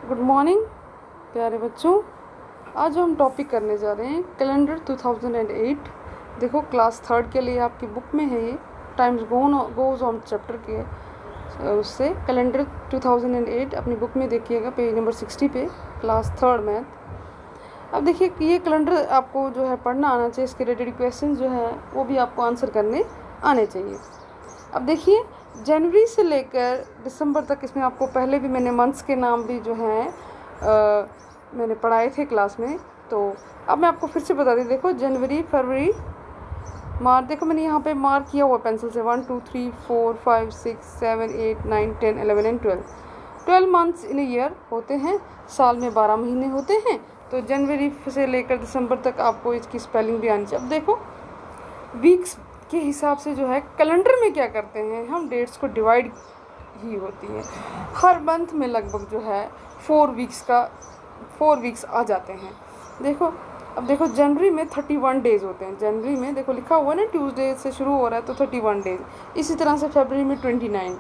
Good morning प्यारे बच्चों। आज हम टॉपिक करने जा रहे हैं कैलेंडर 2008। देखो क्लास थर्ड के लिए आपकी बुक में है ये टाइम्स गोज ऑन चैप्टर के उससे कैलेंडर 2008 अपनी बुक में देखिएगा पेज नंबर 60 पे क्लास थर्ड मैथ। अब देखिए ये कैलेंडर आपको जो है पढ़ना आना चाहिए, इसके रिलेटेड क्वेश्चन जो है वो भी आपको आंसर करने आने चाहिए। अब देखिए जनवरी से लेकर दिसंबर तक इसमें आपको पहले भी मैंने मंथ्स के नाम भी जो हैं मैंने पढ़ाए थे क्लास में, तो अब मैं आपको फिर से बता दी। देखो जनवरी, फरवरी, मार्च। देखो मैंने यहाँ पे मार्क किया हुआ पेंसिल से 1 2 3 4 5 6 7 8 9 10 11 एंड 12 मंथ्स इन ईयर होते हैं। साल में 12 महीने होते हैं। तो जनवरी से लेकर दिसंबर तक आपको इसकी स्पेलिंग भी आनी चाहिए। अब देखो वीक्स के हिसाब से जो है कैलेंडर में क्या करते हैं, हम डेट्स को डिवाइड ही होती है। हर मंथ में लगभग जो है 4 वीक्स आ जाते हैं। देखो अब देखो जनवरी में 31 डेज़ होते हैं। जनवरी में देखो लिखा हुआ है ना, ट्यूसडे से शुरू हो रहा है तो 31 डेज। इसी तरह से फरवरी में 29,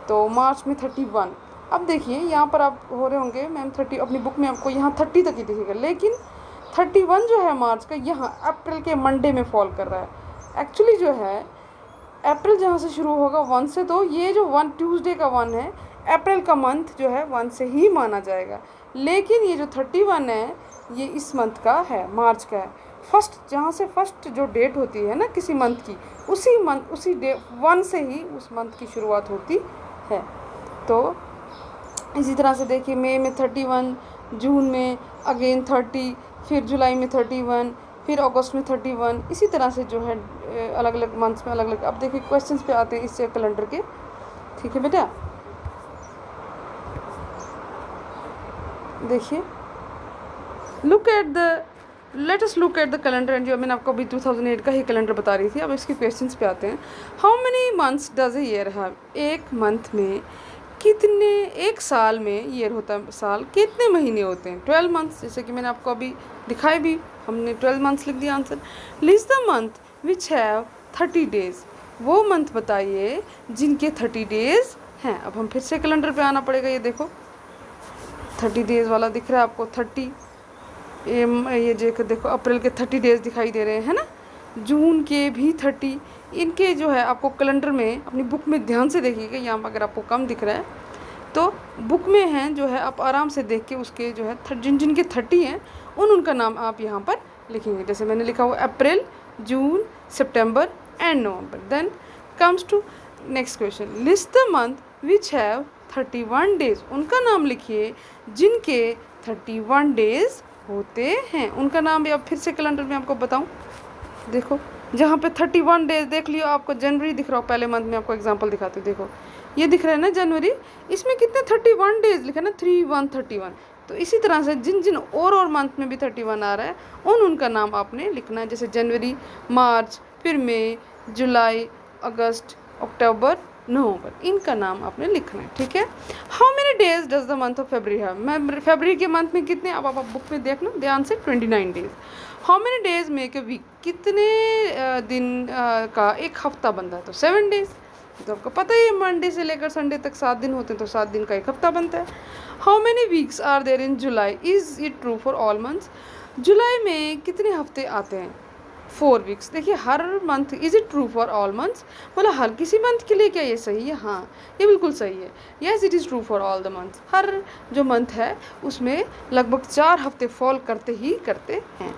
तो मार्च में 31। अब देखिए यहाँ पर आप हो रहे होंगे मैम 30, अपनी बुक में आपको यहाँ 30 तक ही दिखेगा, लेकिन 31 जो है मार्च का यहाँ अप्रैल के मंडे में फॉल कर रहा है। एक्चुअली जो है अप्रैल जहाँ से शुरू होगा 1 से, तो ये जो 1 ट्यूसडे का 1 है, अप्रैल का मंथ जो है 1 से ही माना जाएगा। लेकिन ये जो 31 है ये इस मंथ का है, मार्च का है। फर्स्ट जहाँ से फर्स्ट जो डेट होती है ना किसी मंथ की, उसी डे 1 से ही उस मंथ की शुरुआत होती है। तो इसी तरह से देखिए मई में 31, जून में अगेन 30, फिर जुलाई में 31, फिर अगस्त में 31। इसी तरह से जो है अलग अलग मंथ्स में अलग अलग। अब देखिए क्वेश्चंस पे आते हैं इससे कैलेंडर के, ठीक है बेटा। देखिए let us look at the calendar and जो मैंने आपको अभी 2008 का ही कैलेंडर बता रही थी। अब इसके क्वेश्चंस पे आते हैं। How many months does a year have? एक मंथ में कितने, एक साल में ईयर होता है, साल कितने महीने होते हैं? 12 मंथ्स, जैसे कि मैंने आपको अभी दिखाए भी, हमने 12 मंथ्स लिख दिया answer. List the month which have 30 days. वो मंथ बताइए जिनके 30 डेज हैं। अब हम फिर से कैलेंडर पे आना पड़ेगा। ये देखो 30 डेज वाला दिख रहा है आपको, 30। ये देखो अप्रैल के 30 डेज दिखाई दे रहे हैं ना, जून के भी 30। इनके जो है आपको कैलेंडर में अपनी बुक में ध्यान से देखिएगा। यहाँ पर अगर आपको कम दिख रहा है तो बुक में हैं जो है आप आराम से देख के उसके जो है जिनके 30 हैं उनका नाम आप यहाँ पर लिखेंगे। जैसे मैंने लिखा हुआ अप्रैल, जून, सितंबर and November. Then comes to next question, list the month which have 31 days. उनका नाम लिखिए जिनके 31 डेज होते हैं, उनका नाम भी अब फिर से कैलेंडर में आपको बताऊं। देखो जहाँ पे 31 डेज देख लियो, आपको जनवरी दिख रहा हो, पहले मंथ में आपको एग्जांपल दिखाते हो। देखो ये दिख रहा है ना जनवरी, इसमें कितने 31 डेज लिखा ना, 3131। तो इसी तरह से जिन जिन और मंथ में भी 31 आ रहा है उनका नाम आपने लिखना है। जैसे जनवरी, मार्च, फिर मई, जुलाई, अगस्त, अक्टूबर, नवंबर, इनका नाम आपने लिखना है, ठीक है। How many days does the month of February have? मैं फरवरी के मंथ में कितने, अब आप बुक में देखना ध्यान से, 29 days. How many days make a week? कितने दिन का एक हफ्ता बनता है? तो 7 डेज। तो आपको पता ही है मंडे से लेकर संडे तक 7 दिन होते हैं, तो 7 दिन का एक हफ्ता बनता है। How many weeks are there in July? Is it true for all months? जुलाई में कितने हफ्ते आते हैं? 4 वीक्स। देखिए हर month, is it true for all months? बोला हर किसी मंथ के लिए क्या ये सही है? हाँ ये बिल्कुल सही है। Yes it is true for all the months. हर जो मंथ है उसमें लगभग 4 हफ्ते फॉल करते ही करते हैं।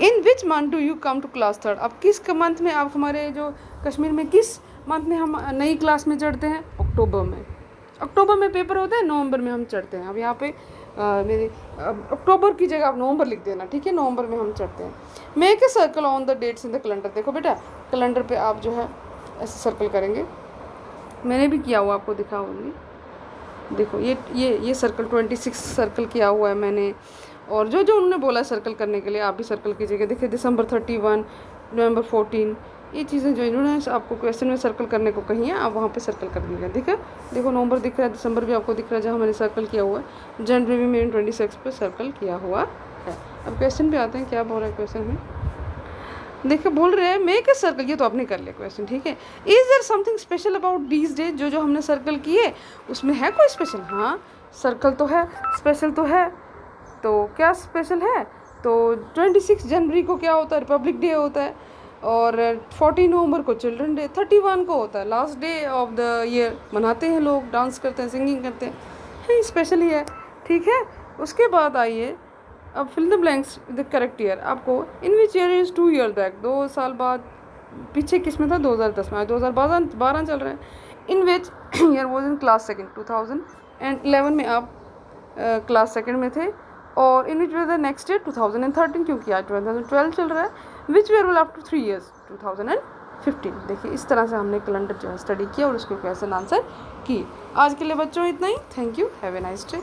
In which month do you come to class third? अब किस मंथ में आप, हमारे जो कश्मीर में किस मंथ में हम नई क्लास में चढ़ते हैं? अक्टूबर में। अक्टूबर में पेपर होता है, नवंबर में हम चढ़ते हैं। अब यहाँ पे मेरे अक्टूबर की जगह आप नवंबर लिख देना, ठीक है। नवंबर में हम चढ़ते हैं। Make a circle on the dates in the calendar. देखो बेटा कैलेंडर पे आप जो है ऐसे सर्कल करेंगे, मैंने भी किया हुआ आपको दिखाऊंगी। देखो ये सर्कल 26 सर्कल किया हुआ है मैंने, और जो जो उन्होंने बोला सर्कल करने के लिए आप भी सर्कल कीजिएगा। देखिए दिसंबर 31, नवंबर 14, ये चीज़ें जो इन्होंने आपको क्वेश्चन में सर्कल करने को कही है, आप वहाँ पे सर्कल कर दीजिएगा। ठीक है, देखो नवंबर दिख रहा है, दिसंबर भी आपको दिख रहा है जहाँ मैंने सर्कल किया हुआ है, जनवरी भी मैंने 26 पे सर्कल किया हुआ है। अब क्वेश्चन पे आते हैं, क्या बोल रहा है क्वेश्चन में। देखिए बोल रहे हैं मेक ए सर्कल, ये तो आपने कर लिया क्वेश्चन, ठीक है। Is there something special about these days? जो जो हमने सर्कल किए उसमें है कोई स्पेशल? हाँ, सर्कल तो है, स्पेशल तो है। तो क्या स्पेशल है? तो 26 जनवरी को क्या होता है? रिपब्लिक डे होता है। और 14 नवंबर को चिल्ड्रन डे, 31 को होता है last day of the year, मनाते हैं लोग, डांस करते हैं, सिंगिंग करते हैं, है स्पेशल ही है। ठीक है, उसके बाद आइए अब fill the blanks the correct year. आपको in which year is 2 year back, 2 साल बाद पीछे किस में था? 2010 में। 2012 चल रहा है। In which year was in class second, 2011 में आप क्लास सेकेंड में थे। और in which year the next year 2013, क्योंकि आज 2012 चल रहा है। Which year will after 3 years, 2015। देखिए इस तरह से हमने कैलेंडर जो है स्टडी किया और उसको क्वेश्चन आंसर की। आज के लिए बच्चों इतना ही। Thank you, have a nice day.